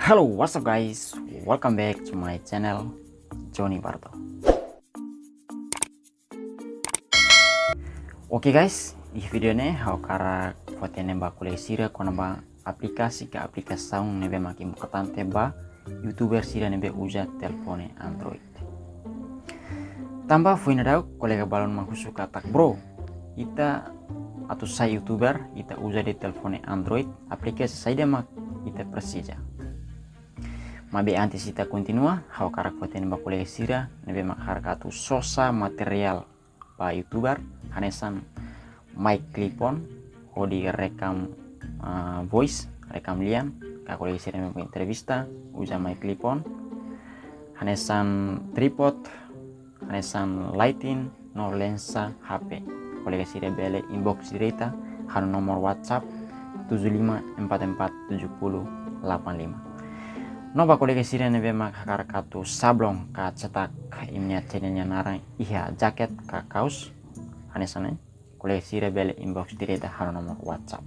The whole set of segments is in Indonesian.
Hello, what's up guys? Welcome back to my channel, Johnny Barto. Oke guys, di video ini how kara fotonya bakule sira kona ba aplikasi ke aplikasi sound nebe makin katante ba YouTuber sira nebe uja telpone Android. Tambah fuina daw kolega balon mahusuka tak bro. Ita atau saya YouTuber ita uja di telpone Android aplikasi saya mak ita persija. Mabe antes ita continua how kara fotonya bakule sira nebe makar katu sosa material ba YouTuber hanesan mic clip-on di rekam voice rekam liam kako lagi sira memang entrevista usa mic clip-on hanesan tripod hanesan lighting no lensa HP boleh sira bele inbox direta hanu nomor WhatsApp 75447085 no ba kolega sira nebe makar katu sablong ka cetak imnya channelnya narang iya jaket ka kaos hanesane kolega sira bele inbox direta hanu nomor WhatsApp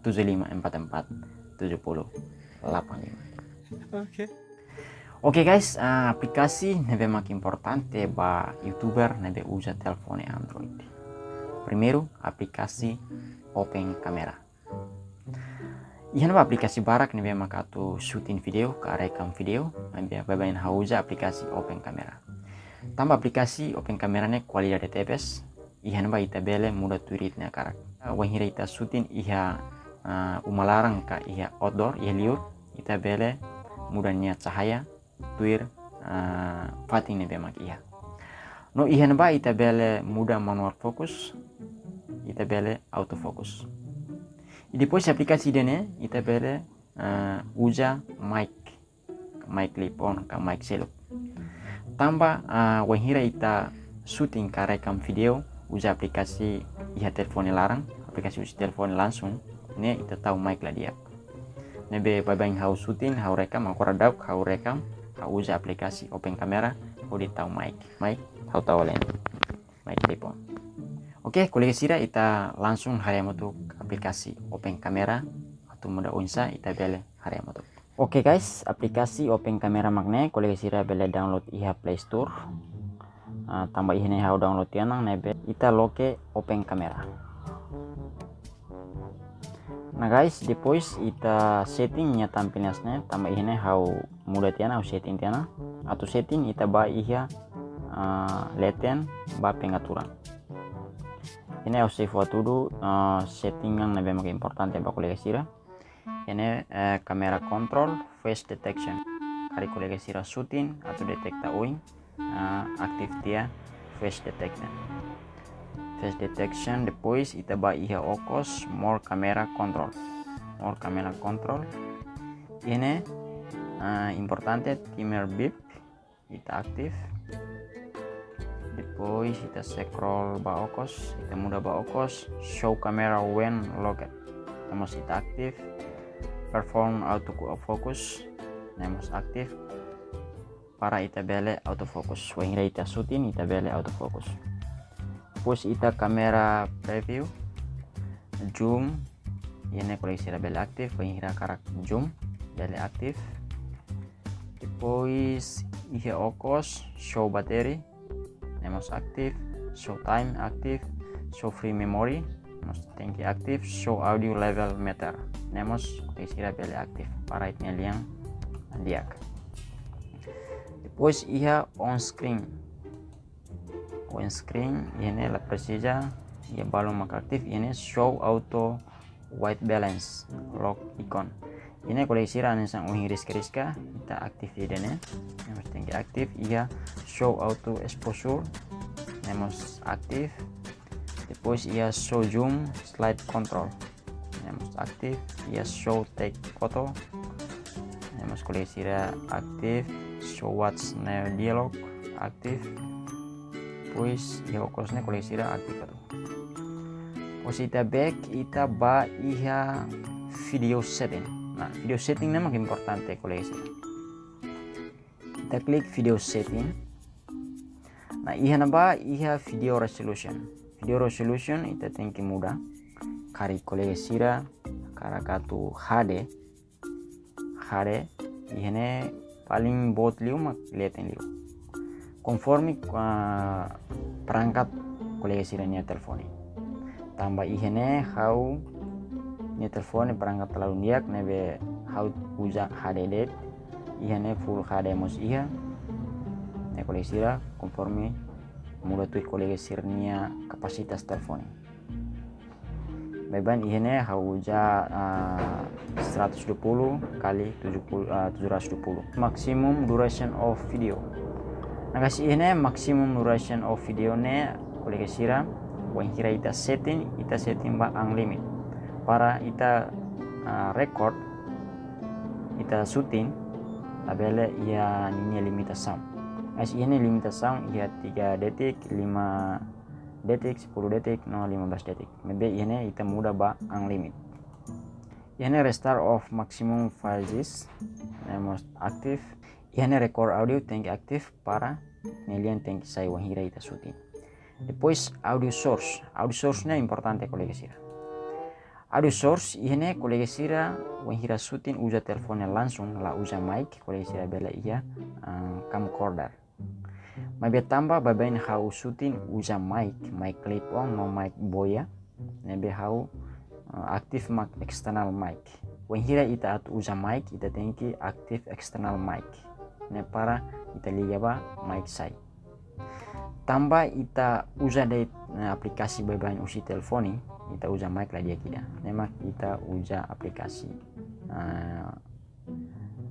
75447085. Oke guys, aplikasi nebe mak importante ba YouTuber nebe usa telefone Android. Primeiro, aplikasi Open Camera. Ihan ba aplikasi barak nebe mak atu shooting video ka rekam video, nebe babain hauja aplikasi Open Camera. Tambah aplikasi Open Camera ne kualidade tebes, ihan ba ita bele muda turit ne karak. Wahira ita shooting iha umalarang ka iha outdoor iha liur, ita bele mudanya cahaya tuir fating nebe mak iha. No ihan ba ita bele muda manual fokus, ita bele autofocus. Depois aplikasi dene ita bele uja mic clip-on ka mic seluk. Tambah wahira ita shooting ka rekam video uja aplikasi iha telepon larang, aplikasi uja telepon langsung ne ita tahu mic lah dia. Nebe babang hau shooting hau rekam aku radau hau rekam hau uja aplikasi Open Camera hau di tahu mic hau tahu lain mic clip-on. Oke, kolega sira ita langsung hariamotu aplikasi Open Camera atau muda unsa ita bele hariamotu. Oke guys, aplikasi Open Camera magne kolega sira bele download iha Play Store. Tambah ihne hau download tianang nebe ita loke Open Camera. Nah guys, depois ita settingnya tampilnya tambah ihne hau muda tiana hau setting tiana atau setting ita ba iha leten ba pengaturan. Ini harus save waktu dulu setting yang lebih importante ba kolega sira. Ini kamera control face detection. Kari kolega sira shooting atau detekta uing aktif dia face detection. Face detection depois ita ba iha okos more camera control. More camera control. Ini importante timer beep ita aktif. Depois kita scroll ba okos, kita muda ba okos, show camera when locked. Nemos kita aktif, perform auto focus, nemos aktif. Para ita bele autofocus, wahira ita shooting ita bele autofocus. Depois ita kamera preview, zoom, ini koleksi bele aktif, wahira karak zoom bele aktif. Depois iha okos, show battery. Nemos aktif, show time aktif, show free memory, nemos tangki aktif, show audio level meter, nemos koleksi bele aktif. Para itnya liang diak. Depois iha on screen ini la presija ia balon mak aktif ini show auto white balance lock icon. Ini koleksi ran sang uhiris keriska kita aktif di dene. Nemos tangki aktif ia show auto exposure nemos aktif. Depois ia show zoom slide control nemos aktif. Ia show take photo nemos koleksi aktif. Show watch na dialog aktif. Pois ia okosnya koleksi aktif tu. Pois ita back ita ba iha video setting. Nah, video setting nama importante koleksi. Kita klik video setting. Nah, iha naba iha video resolution. Video resolution ita tengki muda. Kari koleksi karakatu HD HD ihene paling bot liu mak liatin liu konformi perangkat kolega sira nia telefoni tambah ihene hau nia telefoni perangkat terlalu niak nebe hau uja HDD ihene full HD mos iha ne kolega sira konformi muda tu kolega sira nia kapasitas telefoni beban ihene hau uja 120 kali 720 maksimum duration of video. Nah guys ihene maksimum duration of video ne kolega sira wan hira ita setting ba unlimited para ita record ita shooting tabele ia ninya limitação guys ihene limitação ia 3 detik 5 detik 10 detik no 15 detik mebe ihene ita muda ba unlimited ihene restart of maximum phases most active ihene record audio tank aktif para nelian tank sai wan hira ita shooting. Depois audio source nya importante kolega sira audio source ihene kolega sira wan hira shooting usa teleponnya langsung la usa mic kolega sira bela iya camcorder mabe tambah babain hau shooting usa mic clip on no mic boya nebe hau aktif mic external mic wan hira ita usa mic ita tenki aktif external mic ne para ita liga ba mic sai tambah ita usa de aplikasi babain usi telefoni ita usa mic lah dia kida nemak ita usa aplikasi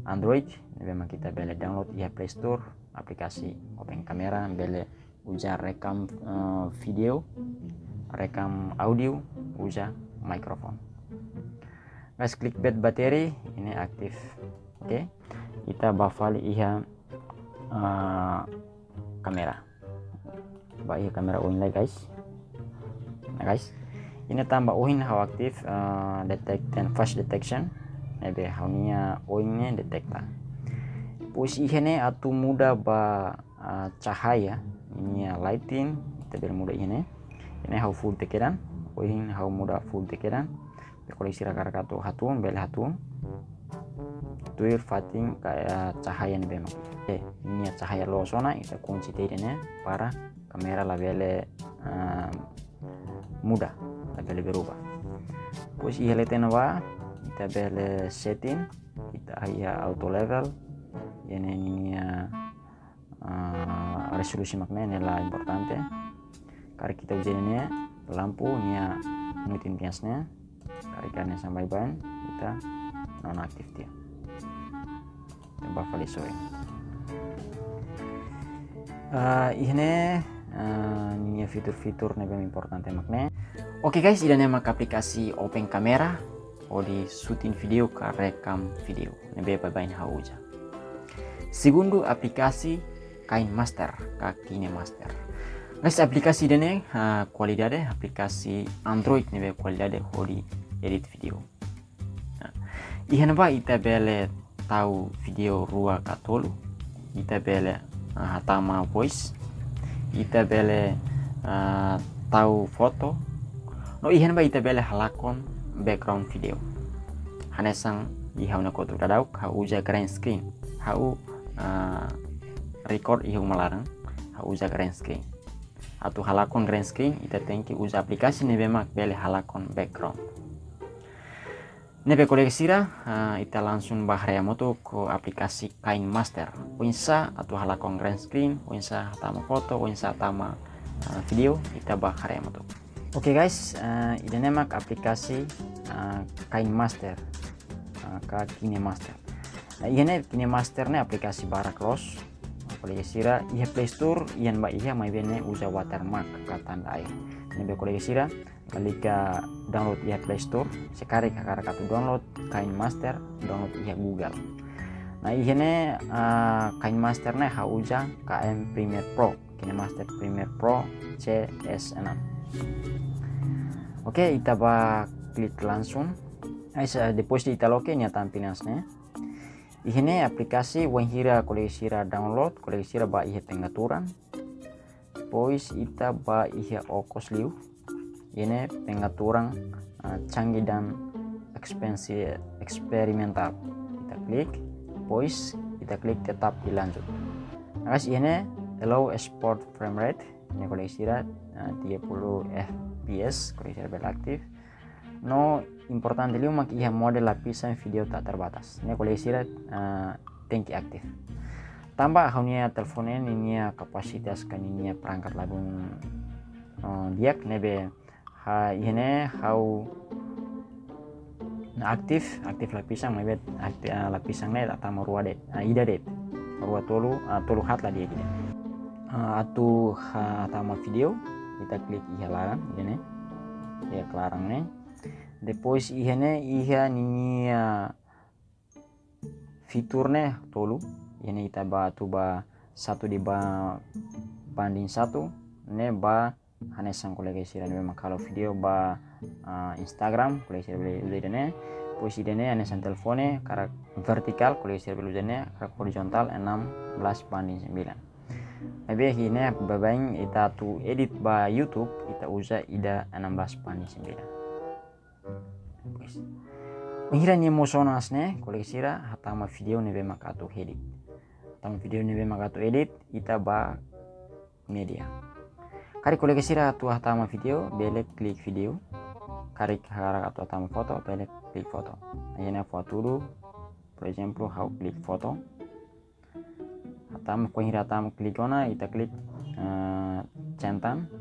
Android memang kita bele download ya Play Store aplikasi Open Camera bele usa rekam video rekam audio usa mikrofon guys klik bed bateri ini aktif oke kita bafali iha kamera baik kamera oin lagi guys nah guys ini tambah oin hau aktif detect and flash detection nebe haunya oinnya detekta pos ihene atu muda ba cahaya ini lighting kita bermuda ini hau full tekeran oin hau muda full tekeran koleksi sira karakato hatun bel hatun tuir fating kayak cahaya nebe mak ini cahaya losona kita kunci tidaknya para kamera labele mudah labele berubah pos iheleten wa kita bele setting kita ya auto level ini resolusi makna nela importante karena kita ujiannya lampu nia mutin piasnya karikannya sampai ban kita nonaktif dia coba valisoin ini ini fitur-fitur yang importante makna. Oke guys, ini nama aplikasi Open Camera di shooting video ke rekam video nebe babain hauja. Segundo aplikasi KineMaster ka KineMaster. Guys aplikasi ini kualitas aplikasi Android nebe kualitas di edit video. Ihan ba ita bele tahu video rua katolu ita bele hatama voice ita bele tahu foto no ihan ba ita bele halakon background video hanesang ihau na kotu dadau hau uja green screen hau record ihau melarang hau uja green screen atau halakon green screen ita tengki uja aplikasi nebe mak bele halakon background nebe koleksi sira ita langsung bahaya moto ko aplikasi KineMaster winsa atau halakon green screen winsa tama foto winsa tama video ita bahaya moto. Oke guys ini nemak aplikasi KineMaster ka KineMaster. Nah ini KineMaster ne aplikasi barak los koleksi sira iha Play Store ian ba iha mai bene uja watermark ka tanda air nebe koleksi sira ketika download iha Play Store sekali kakak kartu download KineMaster download iha Google. Nah ihene KineMaster ne hauja KM Premiere Pro KineMaster Premiere Pro CS6. Oke kita ba klik langsung depois di italoke nya tampilannya ihene aplikasi wanhira koleksi sira download koleksi sira ba iha pengaturan pois ita ba iha okos liu ini pengaturan canggih dan eksperimental kita klik, pois kita klik tetap dilanjut. Nah guys, ini allow export frame rate, ini kalau istirahat 30 fps kalau istirahat bel aktif. No importante liu mak iya mode lapisan video tak terbatas, ini kalau istirahat tangki aktif. Tambah hanya teleponnya ini kapasitas kan ini perangkat labung diak nebe ini how aktif lapisan nebe lapisan net atau marua det ida det marua tolu hat lah dia gitu. Atau atau video kita klik iya larang ini ya kelarang nih. Depois ini fiturnya tolu ini kita ba satu di banding satu ne ba hanesan kolega sira memang kalau video ba Instagram kolega sira beli udene posisi dene hanesan teleponnya karak vertikal kolega sira beli udene karak horizontal 16 banding 9. Lebih ini babain kita tu edit ba YouTube kita usah ida 16 banding 9. Menghiranya mosonas ne kolega sira hatama video ne be makatu edit. Tang video ni memang atau edit kita ba media. Kari kolega sira tu hatama video belek klik video. Kari harak atau hatama foto belek klik foto. Ayana foto dulu. For example how klik foto. Hatama ko hira hatama klik ona kita klik centang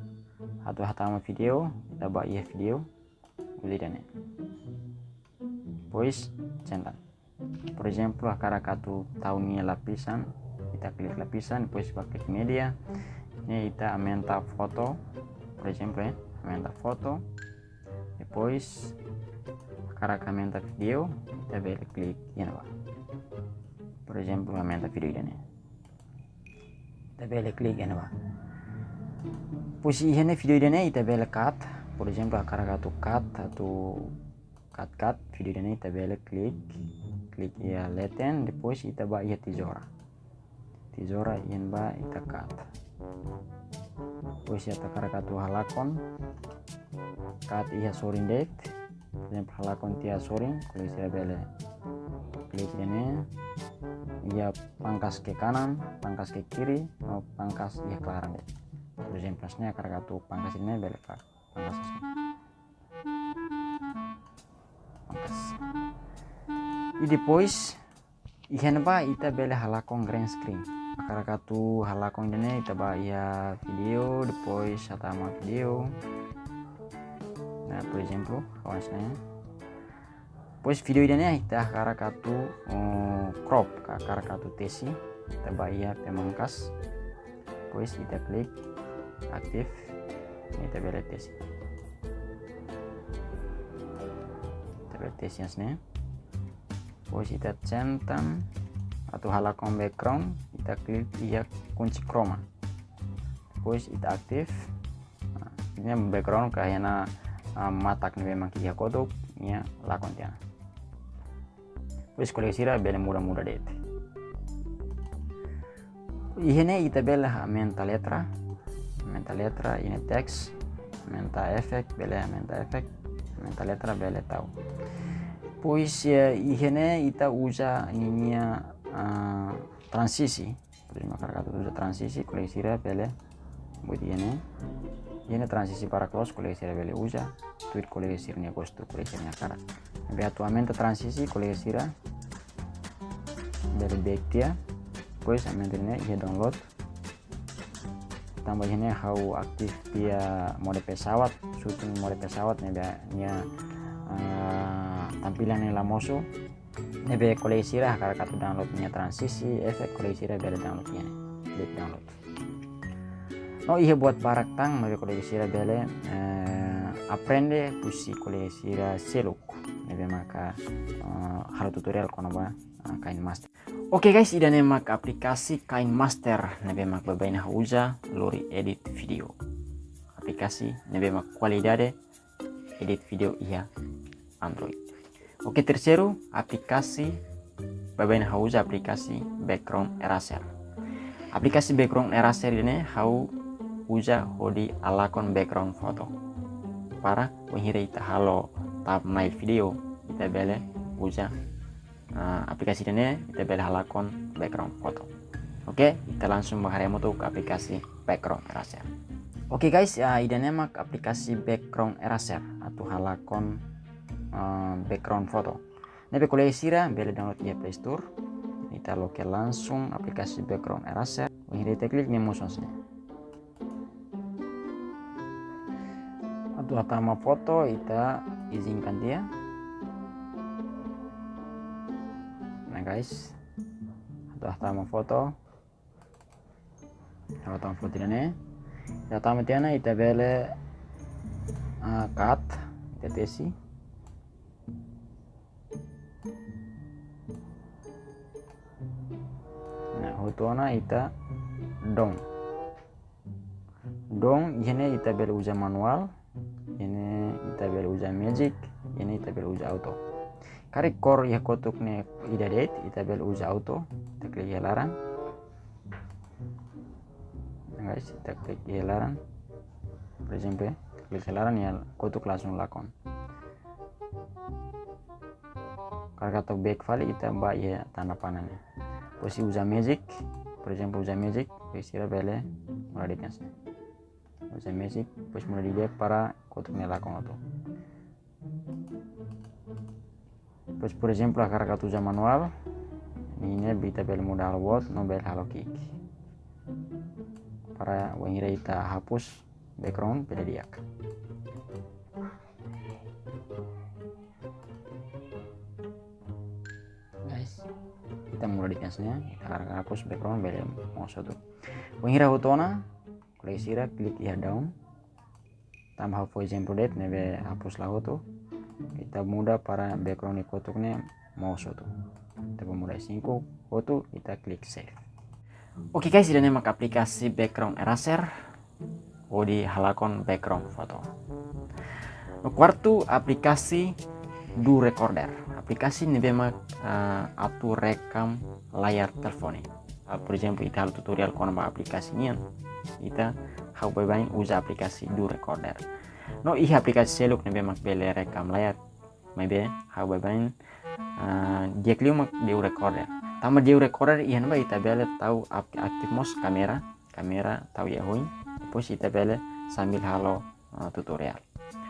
atau hatama video kita ba iya video. Ulidane. Pois centang. For example akarakatu tahunnya lapisan kita klik lapisan depois klik media ini kita aumenta foto for example aumenta foto depois akarak aumenta video kita balik klik ini pak for example aumenta video ini kita balik klik ini pak posisi ini video ini kita balik cut for example akarakatu cut atau cut video ini kita balik klik ya leten depois kita ba ya tesoura yang ba kita cut depois ya takarakatu halakon cut iya soring det dan halakon tia soring kalau saya bele klik ini ya pangkas ke kanan pangkas ke kiri mau pangkas ya kelaran det terus yang plusnya takarakatu pangkas ini bele pangkas ini pangkas. E depois ihan ba ita bele halakon green screen akarakatu halakon dene ita ba ya video depois hatama video nah por exemplo awasnya pois video dene ita akarakatu crop akarakatu tesi ita ba ya pemangkas pois ita klik aktif ita bele tesi tesnya pois kita centang atau halakon background kita klik iya kunci chroma pois kita aktif ini background kayaknya matak nih memang iya kodok ya lakon dia pois kolega sira bela mudah det ini kita bela menta letra ini teks menta efek bela menta efek menta letra bela tahu pois ihene ita usa ininya transisi prima karakato usa transisi kolega sira bele buat ini transisi para close kolega sira bele usa tweet kolega sira nya gosto kolega sira nya karak be atualmente transisi kolega sira bele back dia pois amenternya ia download tambah ini how aktif dia mode pesawat shooting mode pesawat nya tampilan yang lamoso nebe kolega sira karakatu downloadnya transisi efek kolega sira bela downloadnya klik download no iya buat barak tang nebe kolega sira bela aprende pusi kolega sira seluk nebe maka halo tutorial kono ba KineMaster. Oke guys, ida nemak aplikasi KineMaster nebe mak babaina usa lori edit video aplikasi nebe mak qualidade edit video iya Android. Oke, terceiro aplikasi babaina usa aplikasi background eraser. Aplikasi background eraser ini usa hodi alakon background foto. Para menghira ita halo thumbnail video ita bele usa aplikasi ini kita beli halakon background foto. Oke, kita langsung mengarahmu tuh ke aplikasi background eraser. Oke guys, idenya mak aplikasi background eraser atau halakon background foto. Nebe kuliah sira beli download di Play Store. Kita lokal langsung aplikasi background eraser. Ini kita klik nih musuhnya. Atau atama foto kita izinkan dia. Nah guys, atau atama foto. Atama foto ini. Atama tiana kita beli cut, kita tesi. Nah, hotona ita dong ini ita beli uja manual, ini ita beli uja magic, ini ita beli uja auto. Kari core ya kotuk ne ida date ita beli uja auto, kita klik ya larang. Nah, guys, kita klik ya larang. Per esempio, klik ya larang ya kotuk langsung lakon. Kari katok back file ita mbak ya tanda panahnya. Posi usa magic, por ejemplo usa magic, quisiera verle mulai di cancel. Usa magic, pues mulai di dia para kotuk nela con auto. Pues por ejemplo akar katu usa manual, ini bita bel modal word, no bel halo kick. Para wengira ita hapus background beda diak. Kita mulai di cancelnya, kita hapus background beda mouse tuh. Wengira hutona, kalau isira klik ya down, tambah for example date nebe hapus lah tuh. Kita mudah para background ikotuknya mouse tuh. Kita mulai singkuk foto, kita klik save. Oke guys, ini mak aplikasi background eraser, di halakon background foto. Quartu aplikasi do recorder. Aplikasi ini memang atur rekam layar telepon. Per esempio, kita hal tutorial kono aplikasi ini, kita how baik usa aplikasi do recorder. No iha aplikasi seluk ini memang beli rekam layar, maybe how baik dia kliu mak dia recorder. Tama dia recorder iha nba kita beli tahu aktif mos kamera tahu ya hoin, terus kita beli sambil halo tutorial.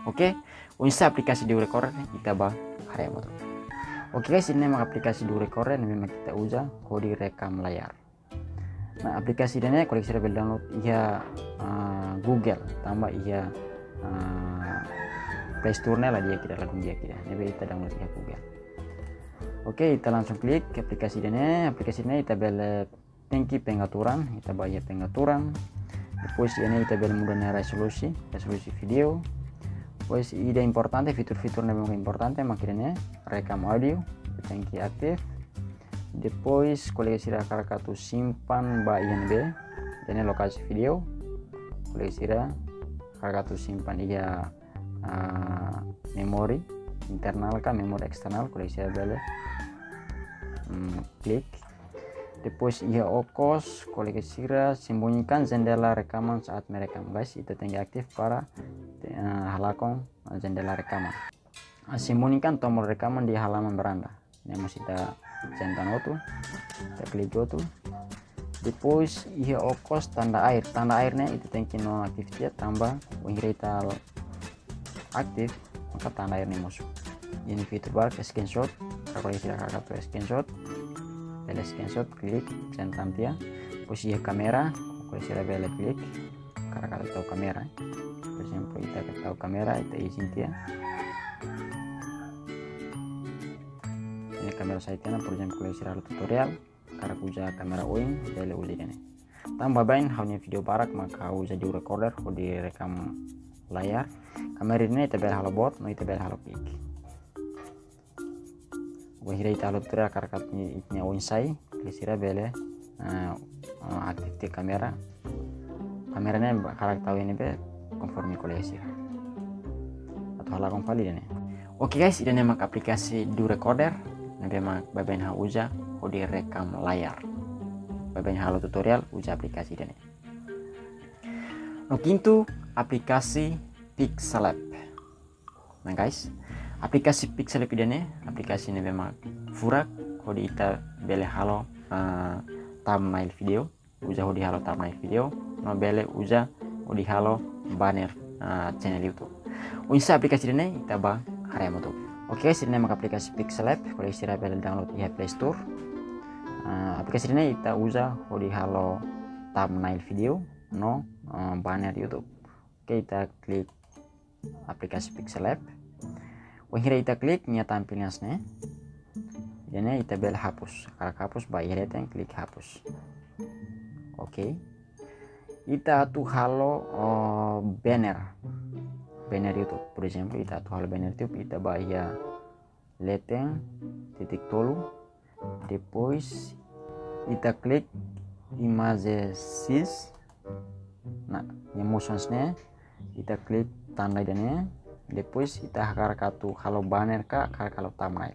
Oke, unsa aplikasi do recorder kita bah hari motor. Oke guys, ini memang aplikasi do recorder memang kita uja kode rekam layar. Nah, aplikasi ini kalau kita download iya Google tambah iya Play Store lah dia tidak lagu dia kita. Ini kita download iya Google. Oke, kita langsung klik aplikasi ini. Aplikasi ini kita beli tangki pengaturan, kita bayar pengaturan. Terus ini kita beli mudahnya resolusi video. Pues ide importante, fitur-fitur memang importante, makanya rekam audio, tangki aktif. Depois koleksi kartu simpan ba INB, ini lokasi video. Koleksi kartu simpan iya memori internal kah, memori eksternal, koleksi beli klik. Depois iya okos, koleksi sembunyikan jendela rekaman saat merekam, guys. Itu tinggi aktif para halakon jendela rekaman. Sembunyikan tombol rekaman di halaman beranda. Ini masih kita centang auto, kita klik auto. Depois iya okos tanda airnya itu tinggi non aktif dia tambah kita aktif maka tanda airnya masuk. Ini fitur baru screenshot, kalau kita kartu screenshot. Beli screenshot, klik centang dia. Terus iya kamera, kalau saya beli klik karena tahu kamera. Per esempio kita tahu kamera, kita izin dia. Ini kamera saya tiana, per esempio kalau saya tutorial, karena uja kamera oin, beli uji ini. Tambah bain hanya video barak maka uja di recorder, di rekam layar. Kamera ini kita beli halo bot, no kita beli halo klik. Wahira ita halo tutorial karena itnya oin sai, kisira beli aktif di kamera. Kameranya karak tahu ini be konformi koleksi atau halakon valid ini. Oke guys, ini memang aplikasi do recorder. Nabi memang babain ha uja kode rekam layar. Babain halo tutorial uja aplikasi ini. No kintu aplikasi Pixel Lab. Nah guys, aplikasi Pixel Lab ini aplikasi ini memang furak hodi ita bele halo thumbnail video, uja hodi halo thumbnail video, no bele uja hodi halo banner channel YouTube. Unsa aplikasi ini ita ba hari moto. Oke guys, ini mak aplikasi Pixel Lab. Kalau istirahat bele download di Play Store. Aplikasi ini ita uja hodi halo thumbnail video, no banner YouTube. Oke, kita klik aplikasi Pixel Lab. Wahira kita klik nya tampilnya sini. Ini kita bel hapus. Kalau hapus bayi yang klik hapus. Oke. Kita tuh halo banner YouTube. For example, kita tuh halo banner YouTube. Kita bayar leteng titik tolu. Depois kita klik images. Nah, yang motionsnya kita klik tanda ini. Depois kita hakar katu kalau banner ka kalau thumbnail.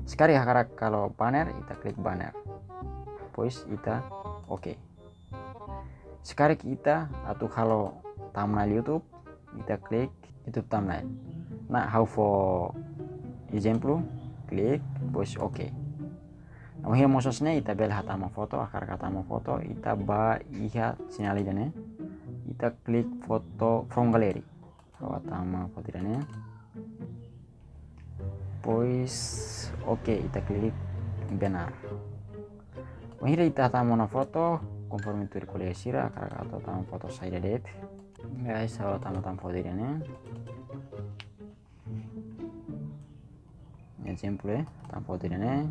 Sekali hakar kalau banner kita klik banner. Depois kita oke. Sekali kita atau kalau thumbnail YouTube kita klik YouTube thumbnail. Nah, how for example klik depois oke. Nah, yang maksudnya kita bel hatama foto akar hatama foto kita ba iha sinali dane. Kita klik foto from gallery. Hatama foto dane. Pois oke, kita klik benar. Wahira kita hatama na foto conforme tu recolher sira akar atau tama foto saya det. Guys, kalau tama foto dane. Exemple tama foto dane.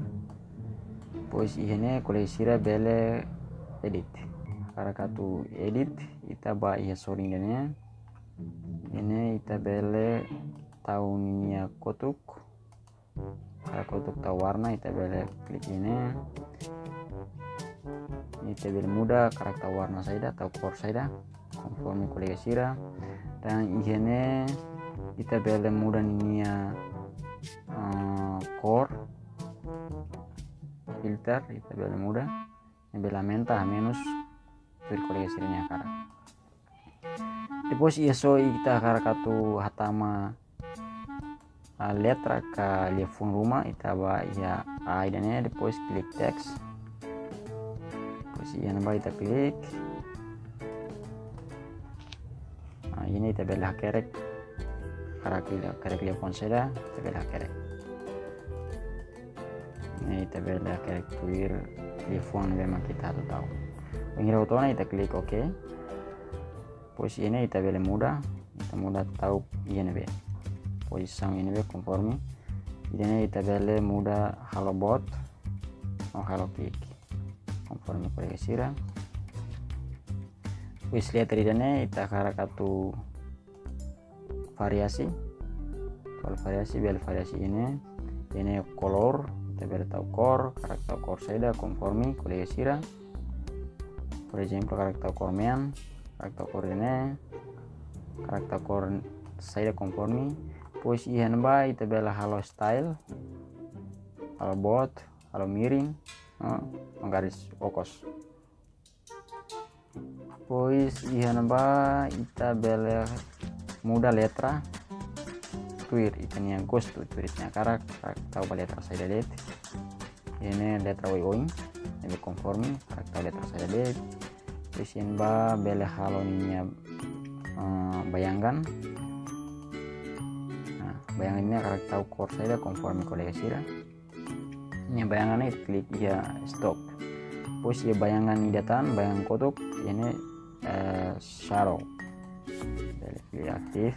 Pois ihene kolesira bele edit. Karakatu edit ita ba iya soring dene. Ini ita bele tahunnya kotuk. Kalau kotuk tahu warna ita bele klik ini. Ita bele muda karakter warna saya atau core saya konforme kolesira. Dan ihene ita bele muda ninya core filter kita bela muda bela menta minus kolekasinya karak. Depois iso kita karak katu hatama letra ka telefon rumah ita ba ya aidane depois klik text. Depois yang ba ita klik. Ini ita bela kerek karak telefon saya ita bela kerek. Ini kita bela karakter telefon memang kita tahu. Pengira utona kita klik OK. Posisi ini kita bela mudah, kita mudah tahu ini be. Posisi ini be konforme. Ini kita bela mudah halo bot, atau halo klik. Konforme kolekasira. Posisi lihat ini kita karakatu variasi. Kalau variasi bela variasi ini color. Kita bela tahu core, karakter core saya konforme kolekasira. For example karakter core mean, karakter core ini, karakter core saya konforme. Posisi yang baik kita bela halo style, halo bot, halo miring, menggaris okos. Posisi yang baik kita bela muda letra. Tuir ikannya ghost tuh turisnya karak tahu letra saya det ini letra woing ini konforme tahu letra saya det terus yang ba bela halonnya bayangan. Nah, bayangannya karak tahu core saya konforme kolekasira ini bayangannya klik ya stop. Terus ya bayangan idatan bayangan kotuk ini shadow dari klik aktif.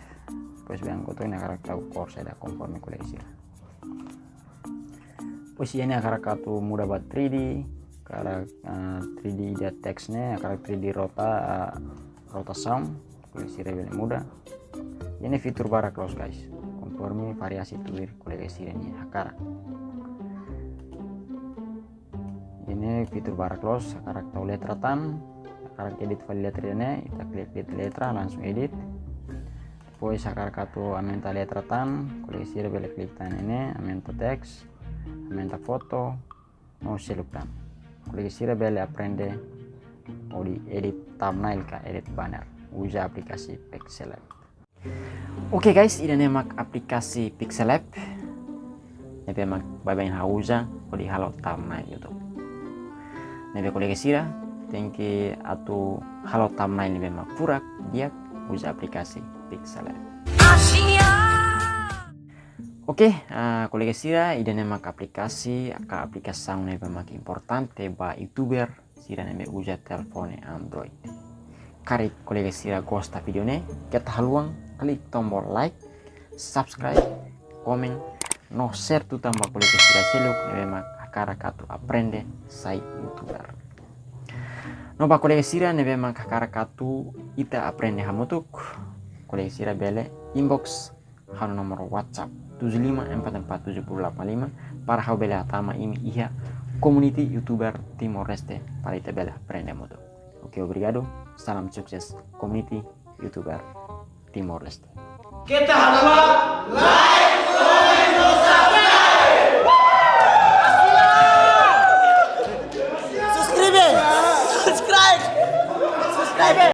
Pues vean koto ini karakter core saya konforme koleksi. Pues ini karakter mudah buat 3D, karakter 3D dia teksnya, karakter 3D rota sound, koleksi lebih mudah. Ini fitur baru close guys, konforme variasi tuir koleksi ini akar. Ini fitur baru close, karakter letra tan, karakter edit file letra ini, kita klik edit letra langsung edit. Poi sakar katu amenta letra tan, koleksi bele klik tan ini, amenta teks, amenta foto, mau selupkan. Koleksi bele aprende mau di edit thumbnail ka edit banner. Uja aplikasi Pixel Lab. Oke guys, ini mak aplikasi Pixel Lab. nebe mak babain hausa kodi halo thumbnail YouTube. Nebe kolega sira tengke atu halo thumbnail nebe mak furak dia usa aplikasi Pixel. Oke, kolega sira ide mak aplikasi sang nebe mak importante ba YouTuber sira nebe usa telefone Android. Kari kolega sira gosta video ne, kita haluang klik tombol like, subscribe, komen, no share tu tambah kolega sira seluk nebe mak akara katu aprende sai YouTuber. No ba kolega sira nebe mak akara katu ita aprende hamutuk kolega sira bele inbox hanu nomor WhatsApp 75447085 para hau bela tama ini iya community YouTuber Timor Leste para ita bela aprende mutu. Oke, obrigado. Salam sukses community YouTuber Timor Leste. Kita harus like, comment, subscribe. Subscribe.